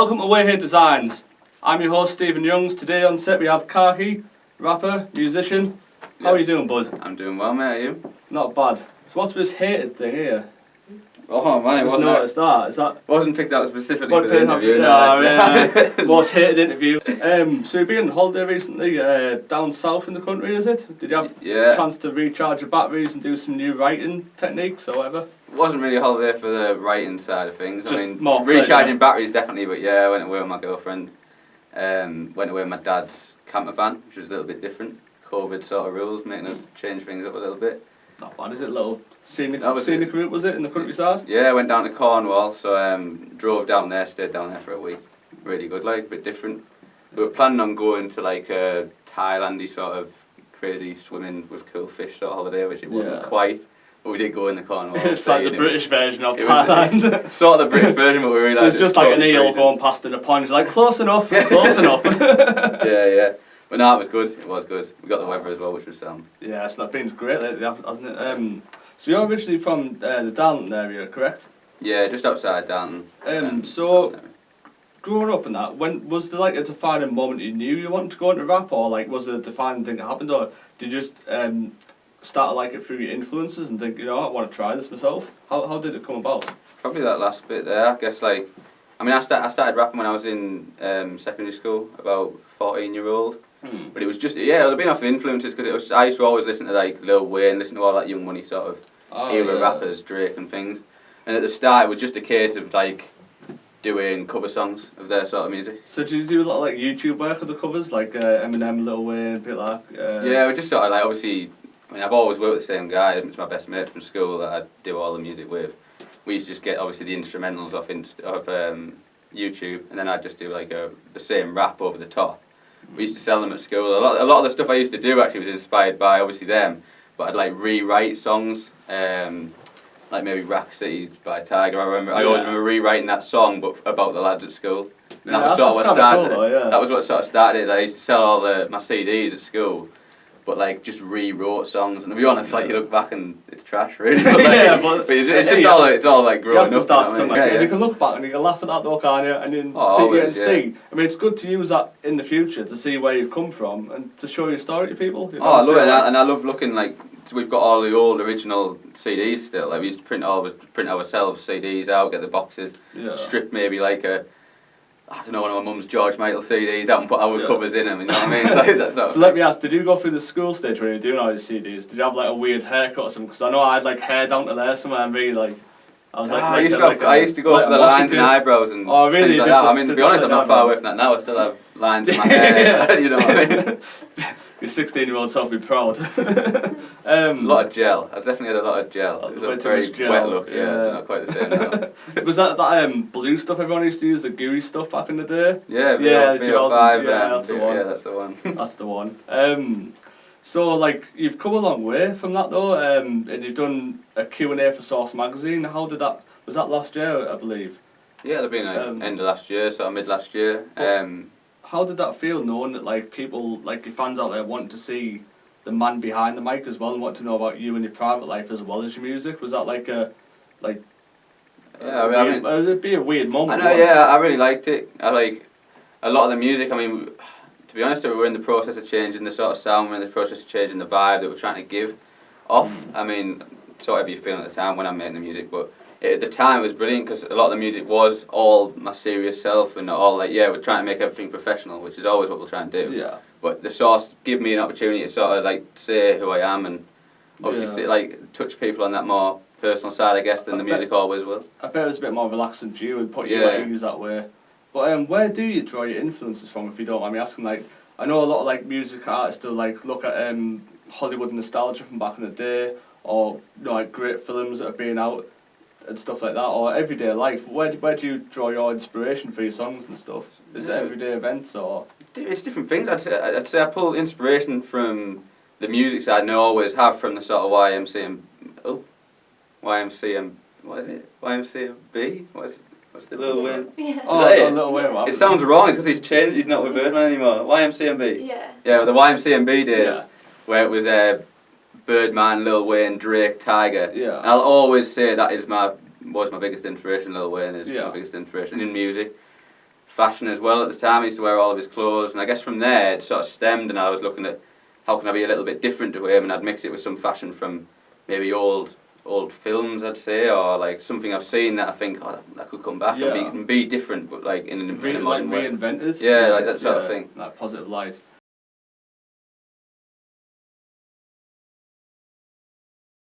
Welcome to Wayhay Designs. I'm your host Stephen Youngs. Today on set we have Khaki, rapper, musician. How are you doing, bud? I'm doing well, mate. Are you? Not bad. So what's this hated thing here? Oh man, it wasn't. Noticed that. Is that? Wasn't picked out specifically for the interview. No, most hated interview. So you've been on holiday recently, down south in the country, is it? Did you have a chance to recharge your batteries and do some new writing techniques or whatever? It wasn't really a holiday for the writing side of things. Just I mean, more recharging batteries definitely, but yeah, I went away with my girlfriend. Went away with my dad's camper van, which was a little bit different. COVID sort of rules, making us change things up a little bit. Not bad, is it? A little scenic route, was it, in the countryside? Yeah, I went down to Cornwall, so drove down there, stayed down there for a week. Really good, like, a bit different. We were planning on going to like a Thailandy sort of crazy swimming with cool fish sort of holiday, which it wasn't quite. But we did go in the Cornwall. It's like the British version of Thailand. Sort of the British version, but we realised it's just like an eel going past in a pond. You're like, close enough, close enough. Yeah. But no, it was good. It was good. We got the weather as well, which was sound. Yeah, it's been great lately, hasn't it? So you're originally from the Darlington area, correct? Yeah, just outside Darlington. So growing up in that, when was there like a defining moment you knew you wanted to go into rap, or like was there a defining thing that happened, or did you just start to like it through your influences and think, I want to try this myself? How did it come about? Probably that last bit there. I guess like, I started rapping when I was in secondary school, about 14-year-old. But it was just, it would have been off the influences because I used to always listen to like Lil Wayne, listen to all that Young Money sort of era rappers, Drake and things. And at the start it was just a case of like doing cover songs of their sort of music. So did you do a lot of like YouTube work of the covers, like Eminem, Lil Wayne, bit like? Yeah, we just sort of like, obviously, I've always worked with the same guy, it's my best mate from school that I do all the music with. We used to just get obviously the instrumentals off YouTube, and then I'd just do like the same rap over the top. We used to sell them at school. A lot of the stuff I used to do actually was inspired by obviously them, but I'd like rewrite songs, like maybe Rack City by Tiger. I always remember rewriting that song, but about the lads at school. And that was sort of what started. Cool, though, That was what sort of started. I used to sell all my CDs at school, but like just rewrote songs. And to be honest, like you look back and it's trash, really. But, like, but it's just all like growing up. You have to start somewhere. And you can look back and you can laugh at that though, can't you? And then see. I mean, it's good to use that in the future to see where you've come from and to show your story to people. I love it, and I love looking like. So we've got all the old original CDs still. Like we used to print ourselves CDs out, get the boxes, strip maybe like one of my mum's George Michael CDs out and put our covers in them, you know what I mean? Like, so let me ask, did you go through the school stage when you were doing all these CDs? Did you have like a weird haircut or something? Because I know I had like hair down to there somewhere and really like, I was like... I used to go for the lines and eyebrows and things like that. I mean, to be honest, I'm not far away from that now. I still have lines in my hair, you know what I mean? Your 16-year-old self be proud. A lot of gel. I definitely had a lot of gel. It was a very wet look, it's not quite the same now. Was that blue stuff everyone used to use, the gooey stuff back in the day? Yeah, VO5, that's the one. Yeah, that's the one. That's the one. So, like, you've come a long way from that, though, and you've done a Q&A for Source magazine. How did that... Was that last year, I believe? Yeah, it'd been end of last year, sort of mid last year. How did that feel, knowing that like people, like your fans out there, want to see the man behind the mic as well and want to know about you and your private life as well as your music? Was that like it'd be a weird moment? I know, I really liked it. I like a lot of the music. I mean, to be honest, we were in the process of changing the sort of sound, we were in the process of changing the vibe that we're trying to give off. I mean, so whatever you're feeling at the time when I'm making the music, but at the time it was brilliant because a lot of the music was all my serious self and all like, we're trying to make everything professional, which is always what we're trying to do. Yeah. But the Source give me an opportunity to sort of like say who I am and obviously like touch people on that more personal side, I guess, than the music always will. I bet it was a bit more relaxing for you and put you at ease that way. But where do you draw your influences from, if you don't mind me asking? Like, I know a lot of like music artists do like look at Hollywood nostalgia from back in the day, or like great films that have been out and stuff like that, or everyday life. Where do you draw your inspiration for your songs and stuff? Is it everyday events or? It's different things. I'd say I pull inspiration from the music side, and I always have from the sort of YMCMB. What's the Lil Wayne? Yeah. Oh, Lil Wayne. It sounds wrong. It's because he's changed. He's not with Birdman anymore. YMCMB. Yeah. Yeah, the YMCMB days where it was Birdman, Lil Wayne, Drake, Tiger. Yeah. And I'll always say that was my biggest inspiration. Lil Wayne is my biggest inspiration in music. fashion as well at the time. He used to wear all of his clothes, and I guess from there it sort of stemmed, and I was looking at how can I be a little bit different to him, and I'd mix it with some fashion from maybe old films, I'd say, or like something I've seen that I think, oh, that could come back and be different, but like in a modern way. Reinvented. Yeah, like that sort of thing. That positive light.